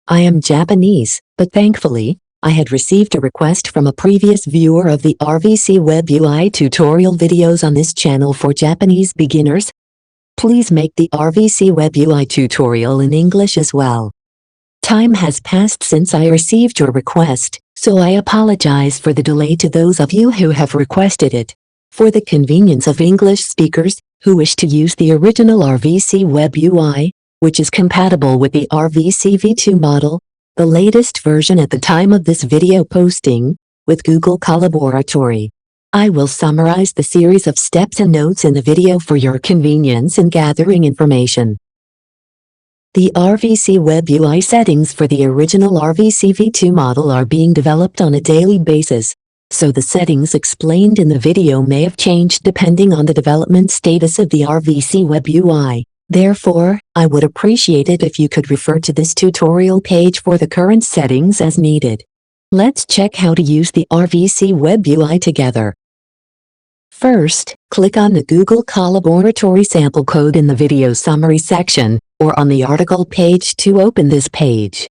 I am Japanese, but thankfully, I had received a request from a previous viewer of the RVC WebUI tutorial videos on this channel for Japanese beginners. Please make the RVC WebUI tutorial in English as well. Time has passed since I received your request, so I apologize for the delay to those of you who have requested it. For the convenience of English speakers who wish to use the original RVC WebUI, which is compatible with the RVC v2 model, the latest version at the time of this video posting, with Google Colaboratory. I will summarize the series of steps and notes in the video for your convenience in gathering information. The RVC WebUI settings for the original RVC v2 model are being developed on a daily basis, so the settings explained in the video may have changed depending on the development status of the RVC WebUI. Therefore, I would appreciate it if you could refer to this tutorial page for the current settings as needed. Let's check how to use the RVC WebUI together. First, click on the Google Colaboratory sample code in the video summary section, or on the article page to open this page.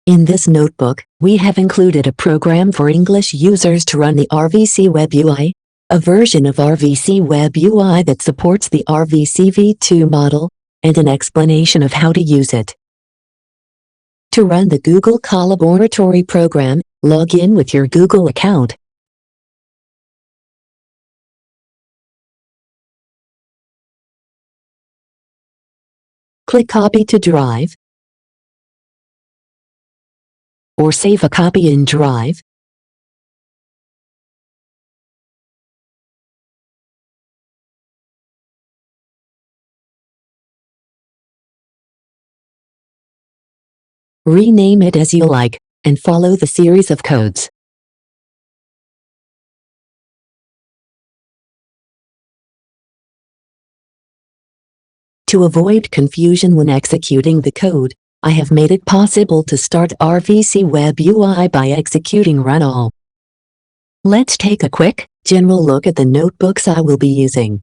In this notebook, we have included a program for English users to run the RVC WebUI, a version of RVC WebUI that supports the RVC v2 model, and an explanation of how to use it. To run the Google Colaboratory program, log in with your Google account. Click Copy to Drive, or save a copy in Drive. Rename it as you like, and follow the series of codes. To avoid confusion when executing the code, I have made it possible to start RVC WebUI by executing Run All. Let's take a quick, general look at the notebooks I will be using.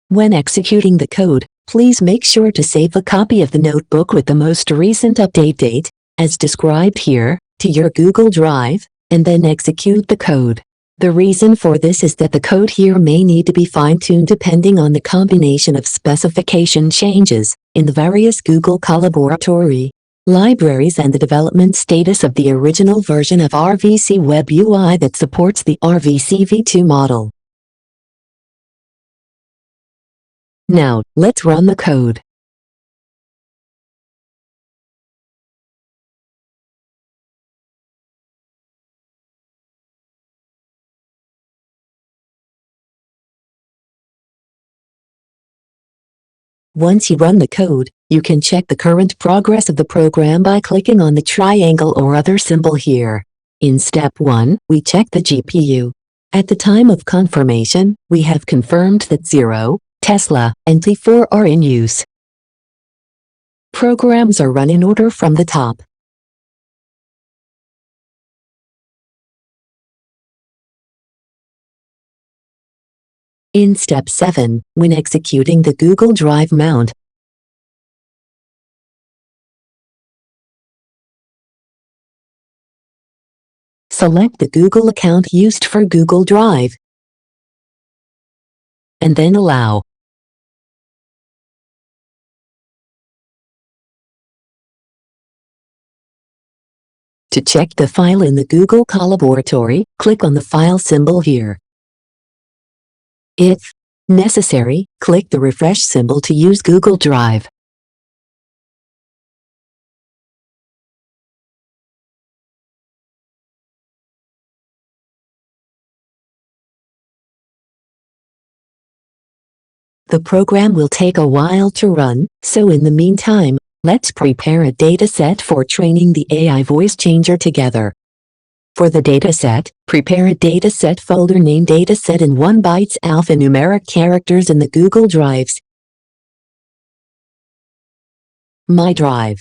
When executing the code, please make sure to save a copy of the notebook with the most recent update date, as described here, to your Google Drive, and then execute the code. The reason for this is that the code here may need to be fine-tuned depending on the combination of specification changes in the various Google Colaboratory libraries and the development status of the original version of RVC WebUI that supports the RVC v2 model. Now, let's run the code. Once you run the code, you can check the current progress of the program by clicking on the triangle or other symbol here. In step 1, we check the GPU. At the time of confirmation, we have confirmed that 0, Tesla, and T4 are in use. Programs are run in order from the top. In step 7, when executing the Google Drive mount, select the Google account used for Google Drive, and then allow. To check the file in the Google Colaboratory, click on the file symbol here. If necessary, click the refresh symbol to use Google Drive. The program will take a while to run, so in the meantime, let's prepare a dataset for training the AI Voice Changer together. For the dataset, prepare a dataset folder named Dataset in 1 bytes alphanumeric characters in the Google Drives My Drive.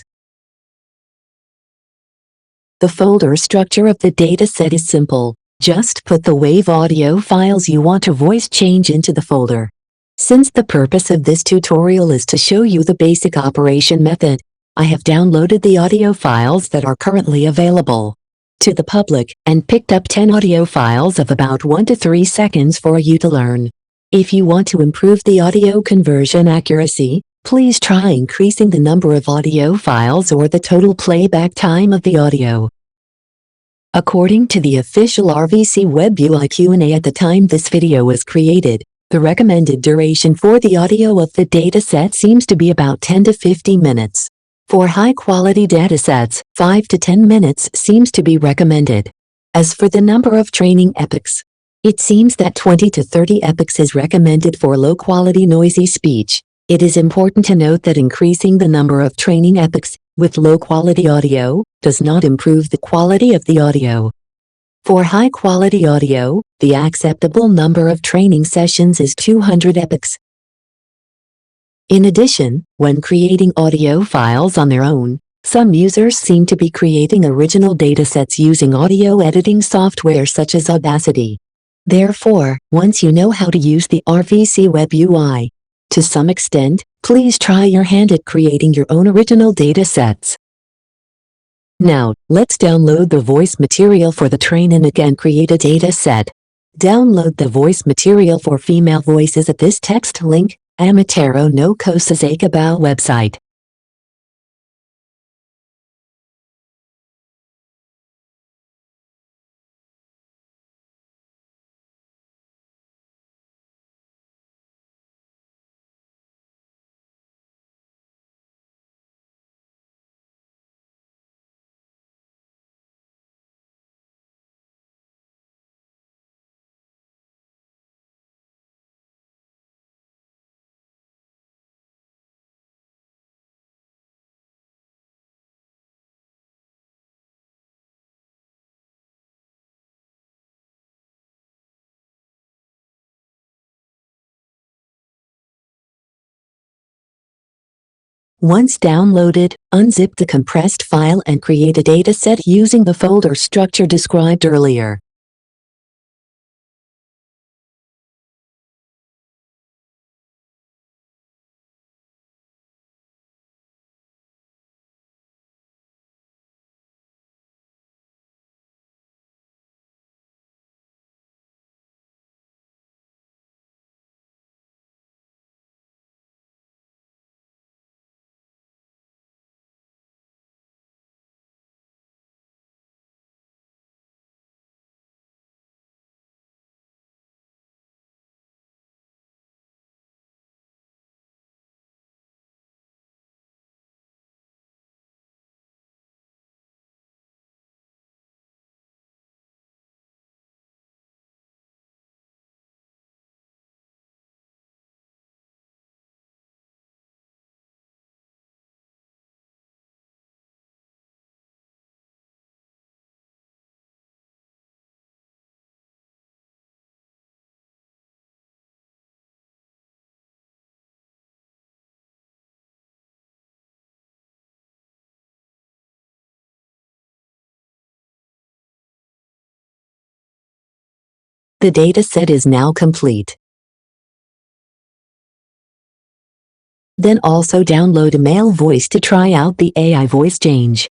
The folder structure of the dataset is simple. Just put the WAV audio files you want to voice change into the folder. Since the purpose of this tutorial is to show you the basic operation method, I have downloaded the audio files that are currently available to the public and picked up 10 audio files of about 1 to 3 seconds for you to learn. If you want to improve the audio conversion accuracy, please try increasing the number of audio files or the total playback time of the audio. According to the official RVC WebUI Q&A at the time this video was created, the recommended duration for the audio of the dataset seems to be about 10 to 50 minutes. For high-quality datasets, 5 to 10 minutes seems to be recommended. As for the number of training epochs, it seems that 20 to 30 epochs is recommended for low-quality noisy speech. It is important to note that increasing the number of training epochs with low-quality audio does not improve the quality of the audio. For high-quality audio, the acceptable number of training sessions is 200 epochs. In addition, when creating audio files on their own, some users seem to be creating original datasets using audio editing software such as Audacity. Therefore, once you know how to use the RVC WebUI, to some extent, please try your hand at creating your own original datasets. Now, let's download the voice material for the train and again create a dataset. Download the voice material for female voices at this text link, Amatero no Kosazakabao website. Once downloaded, unzip the compressed file and create a dataset using the folder structure described earlier. The dataset is now complete. Then also download a male voice to try out the AI voice change.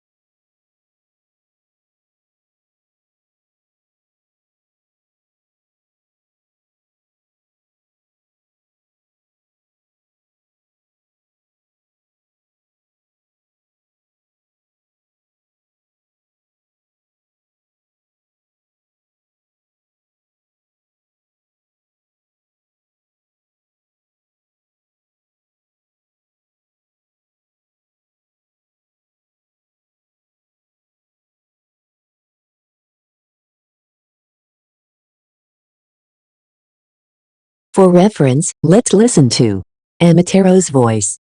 For reference, let's listen to Amatero's voice.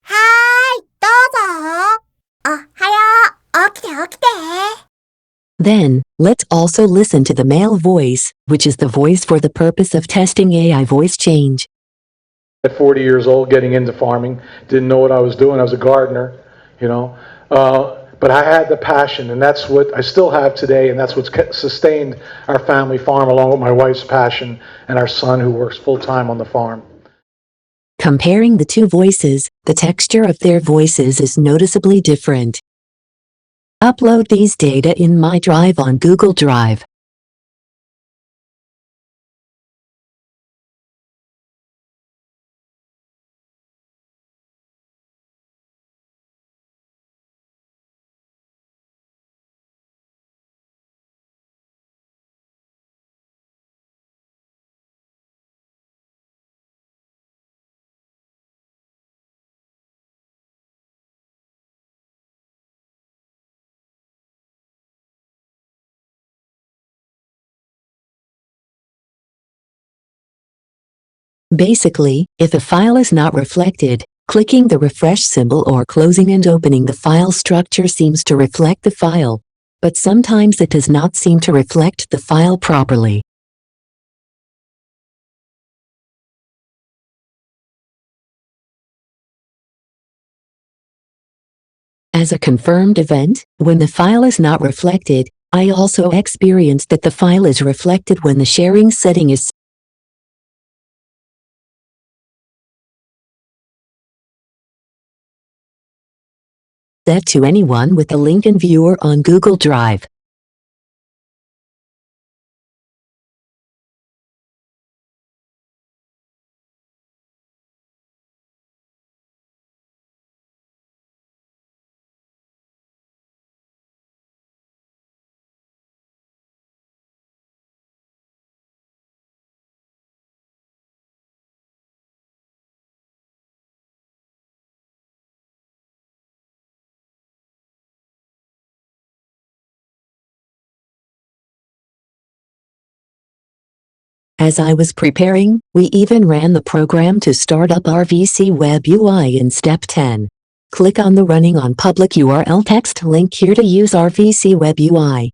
はーい、どうぞ。おはよう。起きて起きて。 Then, let's also listen to the male voice, which is the voice for the purpose of testing AI voice change. At 40 years old, getting into farming, didn't know what I was doing. I was a gardener, you know. but I had the passion, and that's what I still have today, and that's what's sustained our family farm, along with my wife's passion and our son who works full-time on the farm. Comparing the two voices, the texture of their voices is noticeably different. Upload these data in My Drive on Google Drive. Basically, if a file is not reflected, clicking the refresh symbol or closing and opening the file structure seems to reflect the file, but sometimes it does not seem to reflect the file properly. As a confirmed event, when the file is not reflected, I also experienced that the file is reflected when the sharing setting is set to anyone with a link in Viewer on Google Drive. As I was preparing, we even ran the program to start up RVC WebUI in Step 10. Click on the Running on Public URL text link here to use RVC WebUI.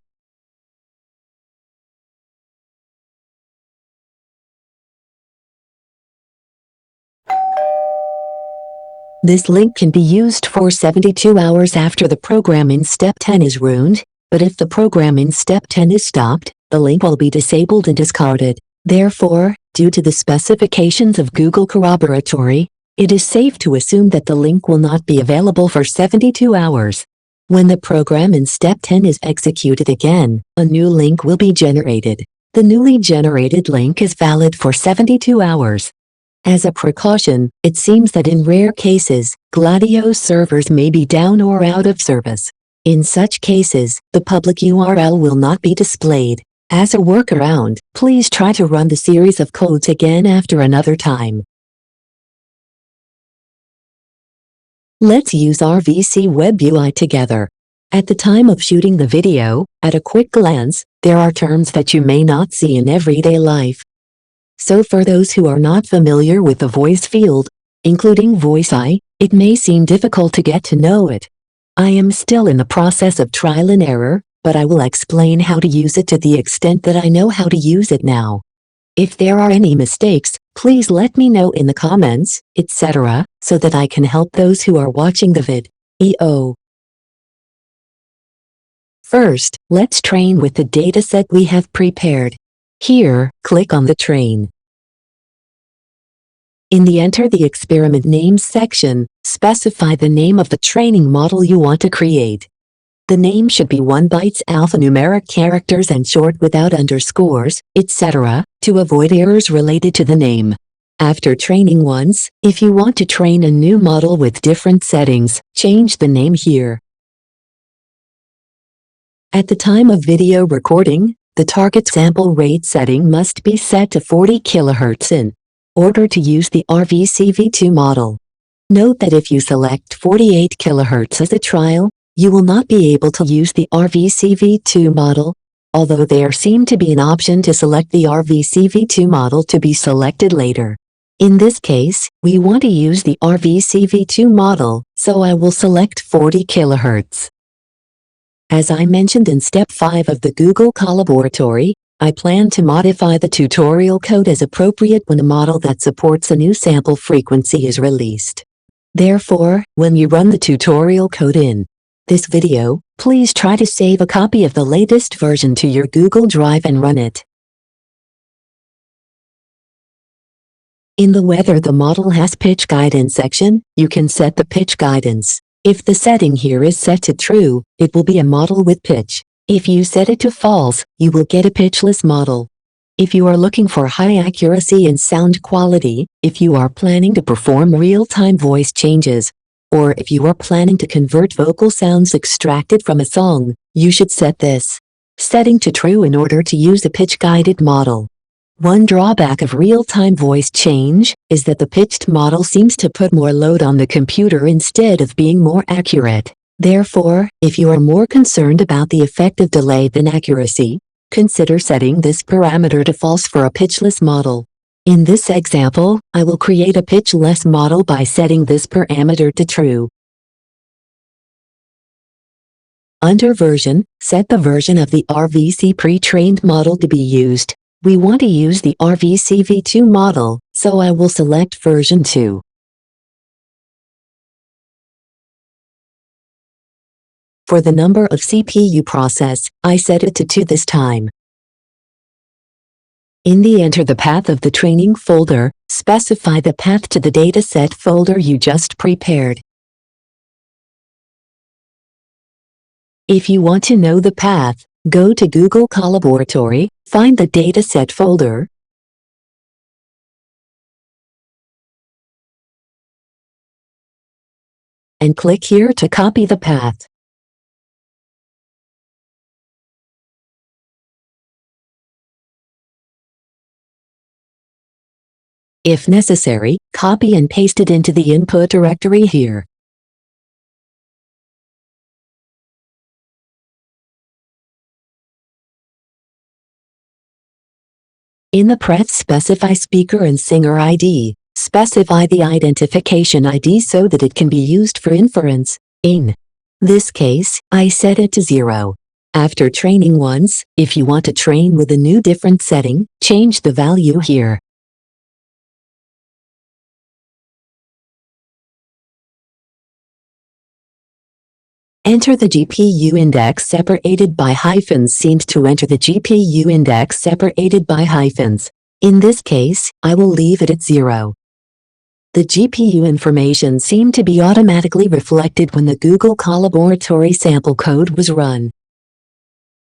This link can be used for 72 hours after the program in Step 10 is ruined, but if the program in Step 10 is stopped, the link will be disabled and discarded. Therefore, due to the specifications of Google Colaboratory, it is safe to assume that the link will not be available for 72 hours. When the program in Step 10 is executed again, a new link will be generated. The newly generated link is valid for 72 hours. As a precaution, it seems that in rare cases, Gradio servers may be down or out of service. In such cases, the public URL will not be displayed. As a workaround, please try to run the series of codes again after another time. Let's use RVC WebUI together. At the time of shooting the video, at a quick glance, there are terms that you may not see in everyday life. So for those who are not familiar with the voice field, including voice I, it may seem difficult to get to know it. I am still in the process of trial and error, but I will explain how to use it to the extent that I know how to use it now. If there are any mistakes, please let me know in the comments, etc., so that I can help those who are watching the video. First, let's train with the dataset we have prepared. Here, click on the Train. In the Enter the Experiment Names section, specify the name of the training model you want to create. The name should be 1 bytes alphanumeric characters and short without underscores, etc., to avoid errors related to the name. After training once, if you want to train a new model with different settings, change the name here. At the time of video recording, the target sample rate setting must be set to 40 kHz in order to use the RVC V2 model. Note that if you select 48 kHz as a trial, you will not be able to use the RVC V2 model, although there seemed to be an option to select the RVC V2 model to be selected later. In this case, we want to use the RVC V2 model, so I will select 40 kHz. As I mentioned in Step 5 of the Google Colaboratory, I plan to modify the tutorial code as appropriate when a model that supports a new sample frequency is released. Therefore, when you run the tutorial code in this video, please try to save a copy of the latest version to your Google Drive and run it. In the Whether the model has pitch guidance section, you can set the pitch guidance. If the setting here is set to true, it will be a model with pitch. If you set it to false, you will get a pitchless model. If you are looking for high accuracy and sound quality, if you are planning to perform real-time voice changes, or if you are planning to convert vocal sounds extracted from a song, you should set this setting to true in order to use a pitch-guided model. One drawback of real-time voice change is that the pitched model seems to put more load on the computer instead of being more accurate. Therefore, if you are more concerned about the effect of delay than accuracy, consider setting this parameter to false for a pitchless model. In this example, I will create a pitchless model by setting this parameter to true. Under Version, set the version of the RVC pre-trained model to be used. We want to use the RVC v2 model, so I will select version 2. For the number of CPU process, I set it to 2 this time. In the Enter the path of the training folder, specify the path to the dataset folder you just prepared. If you want to know the path, go to Google Colaboratory, find the Dataset folder, and click here to copy the path. If necessary, copy and paste it into the input directory here. In the Press Specify Speaker and Singer ID, specify the identification ID so that it can be used for inference. In this case, I set it to 0. After training once, if you want to train with a new different setting, change the value here. Enter the GPU index separated by hyphens. Seems to enter the GPU index separated by hyphens. In this case, I will leave it at 0. The GPU information seemed to be automatically reflected when the Google Colaboratory sample code was run.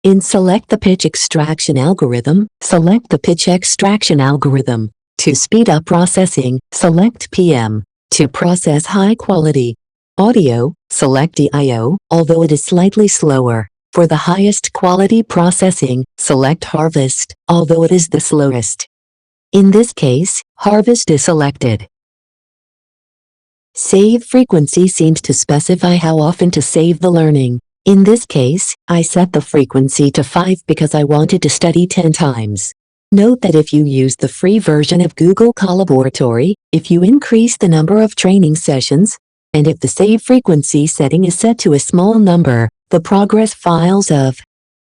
In Select the Pitch Extraction Algorithm, select the Pitch Extraction Algorithm. To speed up processing, select PM. To process high-quality audio, select DIO, although it is slightly slower. For the highest quality processing, select Harvest, although it is the slowest. In this case, Harvest is selected. Save frequency seems to specify how often to save the learning. In this case, I set the frequency to 5 because I wanted to study 10 times. Note that if you use the free version of Google Colaboratory, if you increase the number of training sessions, and if the save frequency setting is set to a small number, the progress files of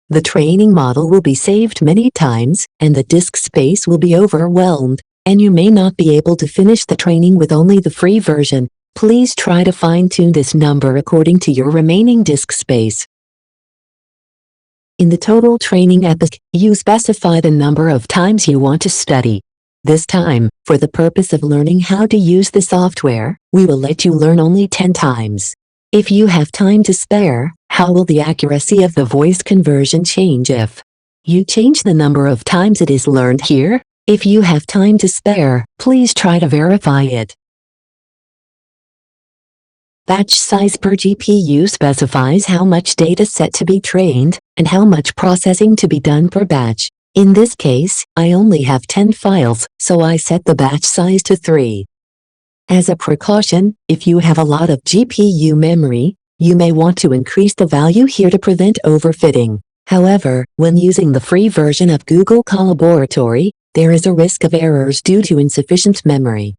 the training model will be saved many times, and the disk space will be overwhelmed, and you may not be able to finish the training with only the free version. Please try to fine-tune this number according to your remaining disk space. In the total training epoch, you specify the number of times you want to study. This time, for the purpose of learning how to use the software, we will let you learn only 10 times. If you have time to spare, how will the accuracy of the voice conversion change if you change the number of times it is learned here? If you have time to spare, please try to verify it. Batch size per GPU specifies how much data set to be trained and how much processing to be done per batch. In this case, I only have 10 files, so I set the batch size to 3. As a precaution, if you have a lot of GPU memory, you may want to increase the value here to prevent overfitting. However, when using the free version of Google Colaboratory, there is a risk of errors due to insufficient memory.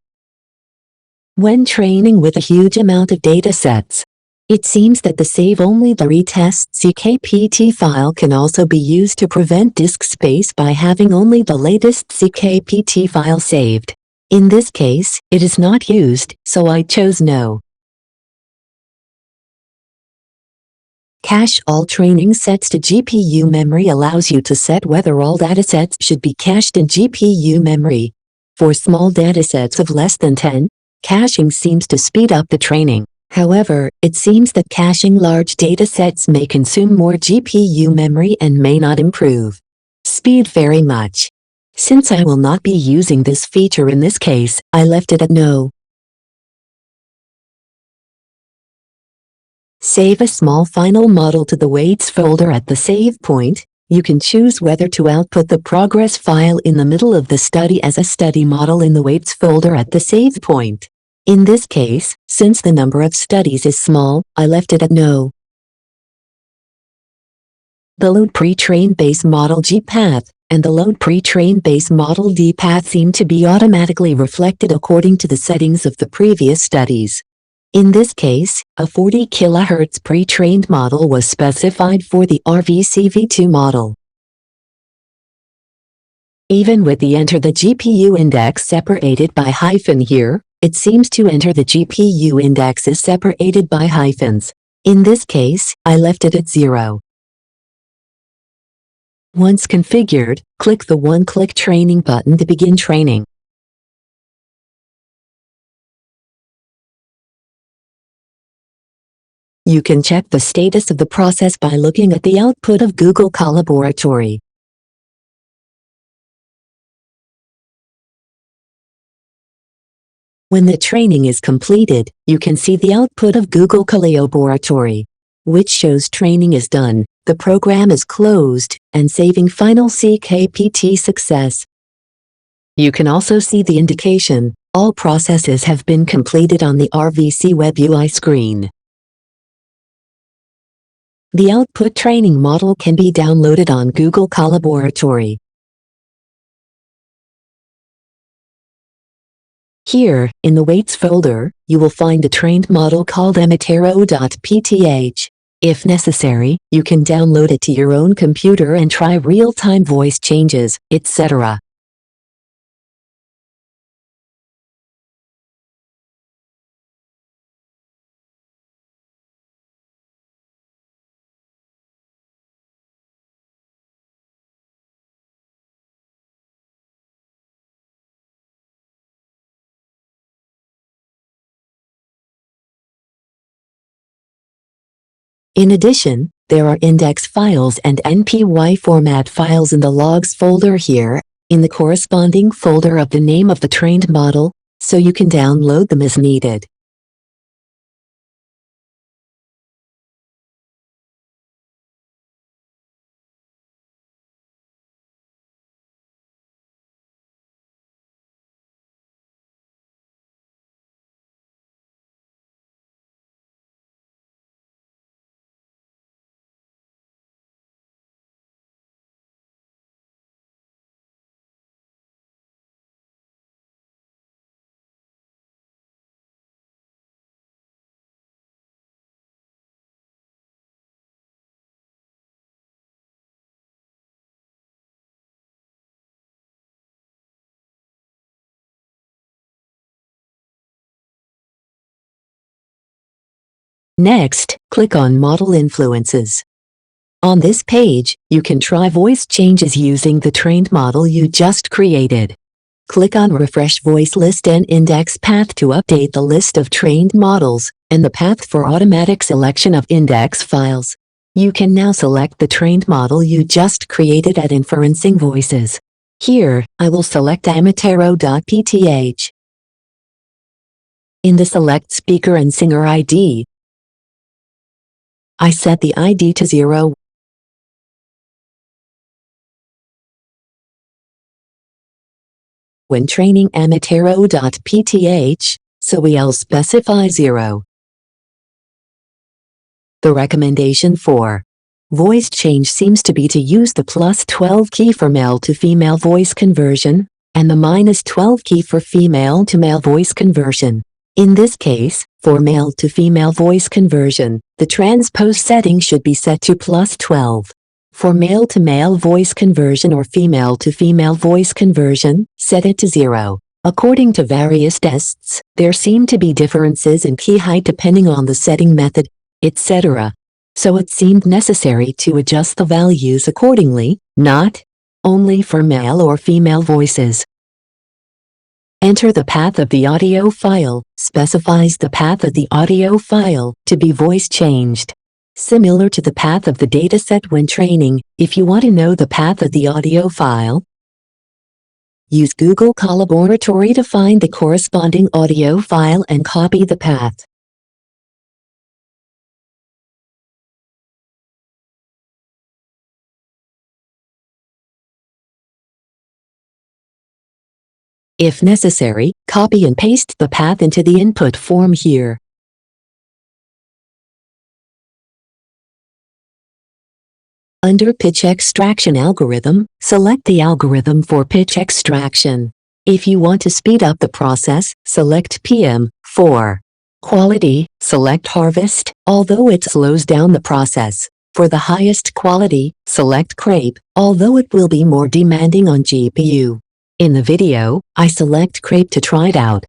When training with a huge amount of data sets, it seems that the Save Only the Retest CKPT file can also be used to prevent disk space by having only the latest CKPT file saved. In this case, it is not used, so I chose No. Cache all training sets to GPU memory allows you to set whether all datasets should be cached in GPU memory. For small datasets of less than 10, caching seems to speed up the training. However, it seems that caching large datasets may consume more GPU memory and may not improve speed very much. Since I will not be using this feature in this case, I left it at no. Save a small final model to the weights folder at the save point. You can choose whether to output the progress file in the middle of the study as a study model in the weights folder at the save point. In this case, since the number of studies is small, I left it at no. The load pre-trained base model G path and the load pre-trained base model D path seem to be automatically reflected according to the settings of the previous studies. In this case, a 40 kHz pre-trained model was specified for the RVC V2 model. Even with the enter the GPU index separated by hyphen here, it seems to enter the GPU index is separated by hyphens. In this case, I left it at 0. Once configured, click the one-click training button to begin training. You can check the status of the process by looking at the output of Google Colaboratory. When the training is completed, you can see the output of Google Colaboratory, which shows training is done, the program is closed, and saving final CKPT success. You can also see the indication, all processes have been completed on the RVC WebUI screen. The output training model can be downloaded on Google Colaboratory. Here, in the weights folder, you will find a trained model called emitero.pth. If necessary, you can download it to your own computer and try real-time voice changes, etc. In addition, there are index files and NPY format files in the logs folder here, in the corresponding folder of the name of the trained model, so you can download them as needed. Next, click on Model Influences. On this page, you can try voice changes using the trained model you just created. Click on Refresh Voice List and Index Path to update the list of trained models, and the path for automatic selection of index files. You can now select the trained model you just created at Inferencing Voices. Here, I will select emitero.pth. In the Select Speaker and Singer ID, I set the ID to 0. When training emitero.pth, so we'll specify 0. The recommendation for voice change seems to be to use the +12 key for male to female voice conversion, and the -12 key for female to male voice conversion. In this case, for male to female voice conversion, the transpose setting should be set to +12. For male to male voice conversion or female to female voice conversion, set it to 0. According to various tests, there seem to be differences in key height depending on the setting method, etc. so it seemed necessary to adjust the values accordingly, not only for male or female voices. Enter the path of the audio file, specifies the path of the audio file to be voice changed. Similar to the path of the dataset when training, if you want to know the path of the audio file, use Google Colaboratory to find the corresponding audio file and copy the path. If necessary, copy and paste the path into the input form here. Under Pitch Extraction Algorithm, select the algorithm for pitch extraction. If you want to speed up the process, select PM. For quality, select Harvest, although it slows down the process. For the highest quality, select Crepe, although it will be more demanding on GPU. In the video, I select Crepe to try it out.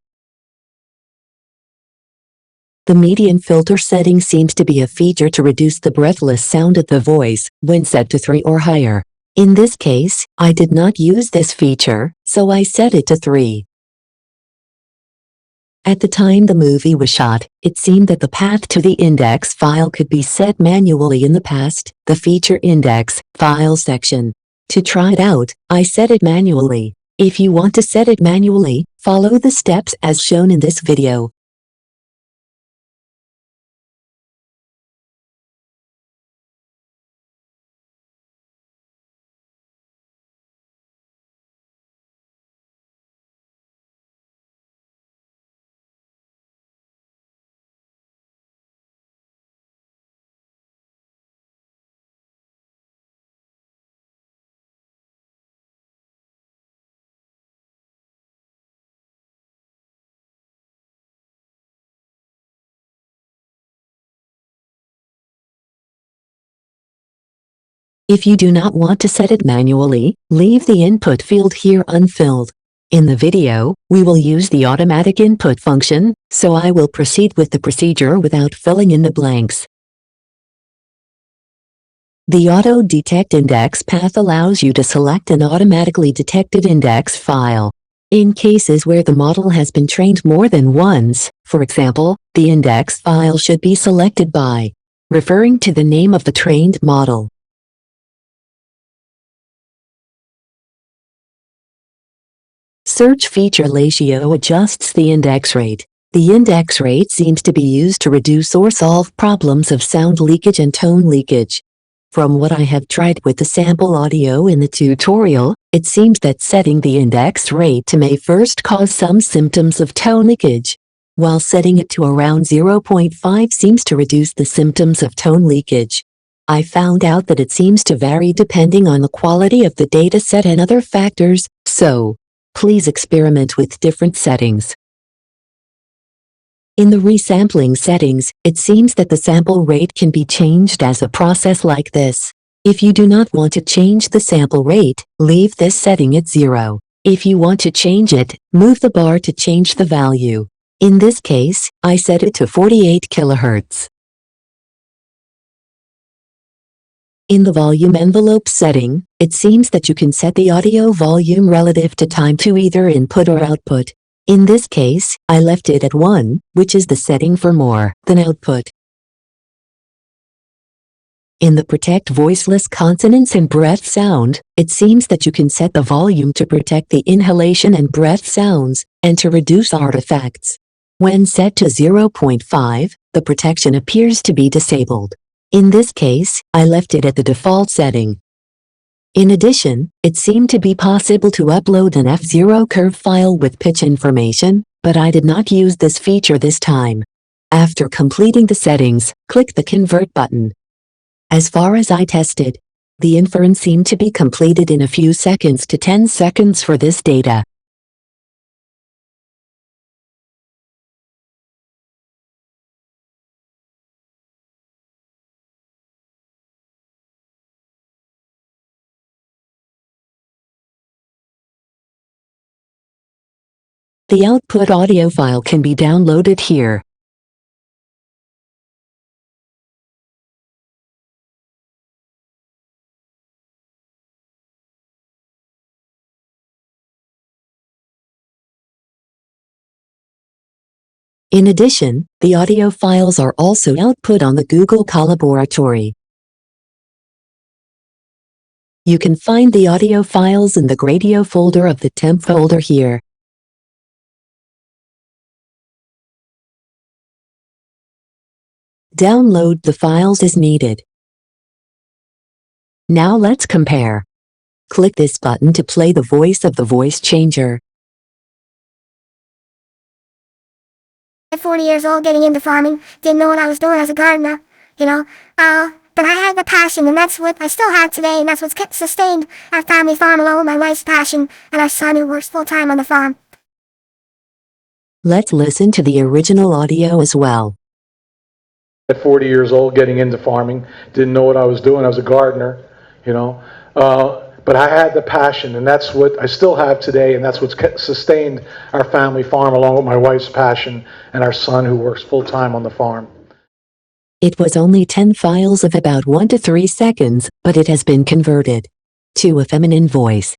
The median filter setting seems to be a feature to reduce the breathless sound of the voice when set to 3 or higher. In this case, I did not use this feature, so I set it to 3. At the time the movie was shot, it seemed that the path to the index file could be set manually in the past, the feature index file section. To try it out, I set it manually. If you want to set it manually, follow the steps as shown in this video. If you do not want to set it manually, leave the input field here unfilled. In the video, we will use the automatic input function, so I will proceed with the procedure without filling in the blanks. The Auto Detect Index path allows you to select an automatically detected index file. In cases where the model has been trained more than once, for example, the index file should be selected by referring to the name of the trained model. Search feature ratio adjusts the index rate. The index rate seems to be used to reduce or solve problems of sound leakage and tone leakage. From what I have tried with the sample audio in the tutorial, it seems that setting the index rate may first cause some symptoms of tone leakage, while setting it to around 0.5 seems to reduce the symptoms of tone leakage. I found out that it seems to vary depending on the quality of the dataset and other factors, so please experiment with different settings. In the resampling settings, it seems that the sample rate can be changed as a process like this. If you do not want to change the sample rate, leave this setting at 0. If you want to change it, move the bar to change the value. In this case, I set it to 48 kHz. In the volume envelope setting, it seems that you can set the audio volume relative to time to either input or output. In this case, I left it at 1, which is the setting for more than output. In the Protect Voiceless Consonants and Breath Sound, it seems that you can set the volume to protect the inhalation and breath sounds, and to reduce artifacts. When set to 0.5, the protection appears to be disabled. In this case, I left it at the default setting. In addition, it seemed to be possible to upload an F0 curve file with pitch information, but I did not use this feature this time. After completing the settings, click the Convert button. As far as I tested, the inference seemed to be completed in a few seconds to 10 seconds for this data. The output audio file can be downloaded here. In addition, the audio files are also output on the Google Colaboratory. You can find the audio files in the Gradio folder of the temp folder here. Download the files as needed. Now let's compare. Click this button to play the voice of the voice changer. At 40 years old, getting into farming, didn't know what I was doing as a gardener, but I had the passion, and that's what I still have today, and that's what's kept sustained our family farm along with my wife's passion and our son who works full-time on the farm. Let's listen to the original audio as well. At 40 years old, getting into farming, didn't know what I was doing. I was a gardener, but I had the passion, and that's what I still have today, and that's what's sustained our family farm along with my wife's passion and our son who works full-time on the farm. It was only 10 files of about 1 to 3 seconds, but it has been converted to a feminine voice.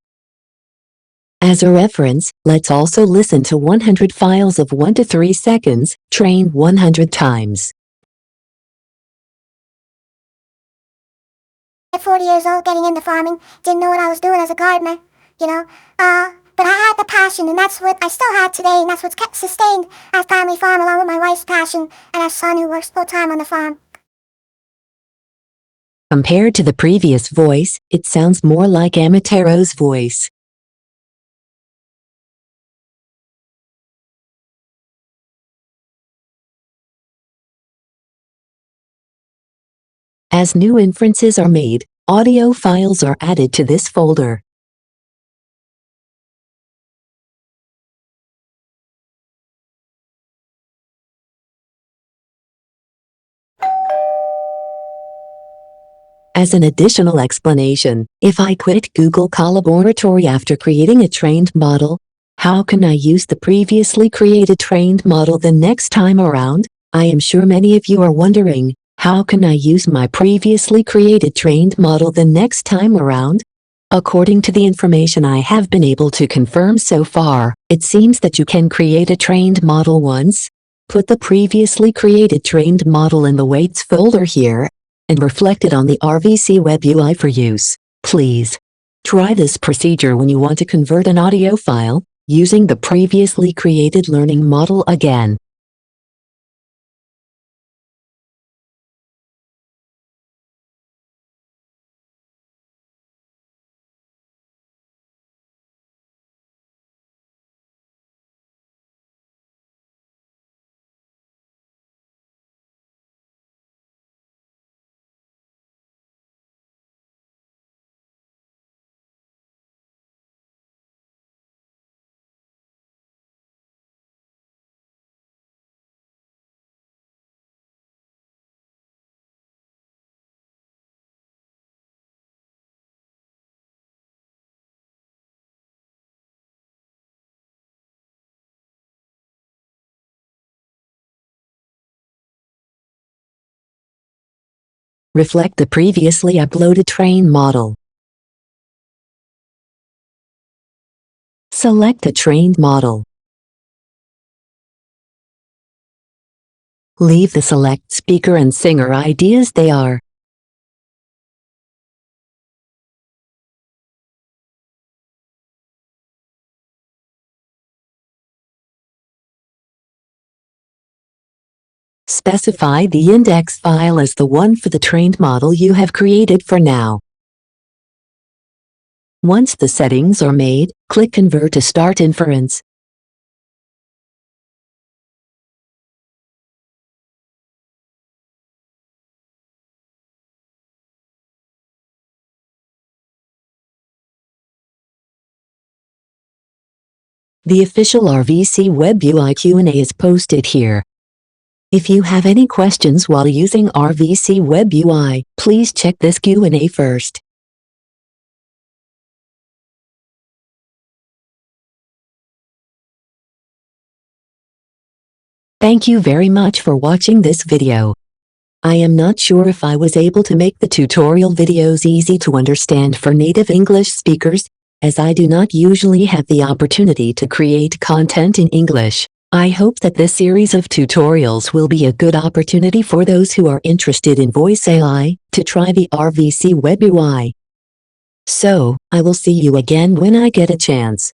As a reference, let's also listen to 100 files of 1 to 3 seconds, trained 100 times. At 40 years old, getting into farming, didn't know what I was doing as a gardener, but I had the passion, and that's what I still have today, and that's what's kept sustained our family farm along with my wife's passion and our son who works full-time on the farm. Compared to the previous voice, it sounds more like Amatero's voice. As new inferences are made, audio files are added to this folder. As an additional explanation, if I quit Google Colaboratory after creating a trained model, how can I use the previously created trained model the next time around? I am sure many of you are wondering, how can I use my previously created trained model the next time around? According to the information I have been able to confirm so far, it seems that you can create a trained model once, put the previously created trained model in the weights folder here, and reflect it on the RVC WebUI for use. Please try this procedure when you want to convert an audio file using the previously created learning model again. Reflect the previously uploaded trained model. Select a trained model. Leave the select speaker and singer ID as they are. Specify the index file as the one for the trained model you have created for now. Once the settings are made, click Convert to start inference. The official RVC WebUI Q&A is posted here. If you have any questions while using RVC WebUI, please check this Q&A first. Thank you very much for watching this video. I am not sure if I was able to make the tutorial videos easy to understand for native English speakers, as I do not usually have the opportunity to create content in English. I hope that this series of tutorials will be a good opportunity for those who are interested in voice AI to try the RVC WebUI. So, I will see you again when I get a chance.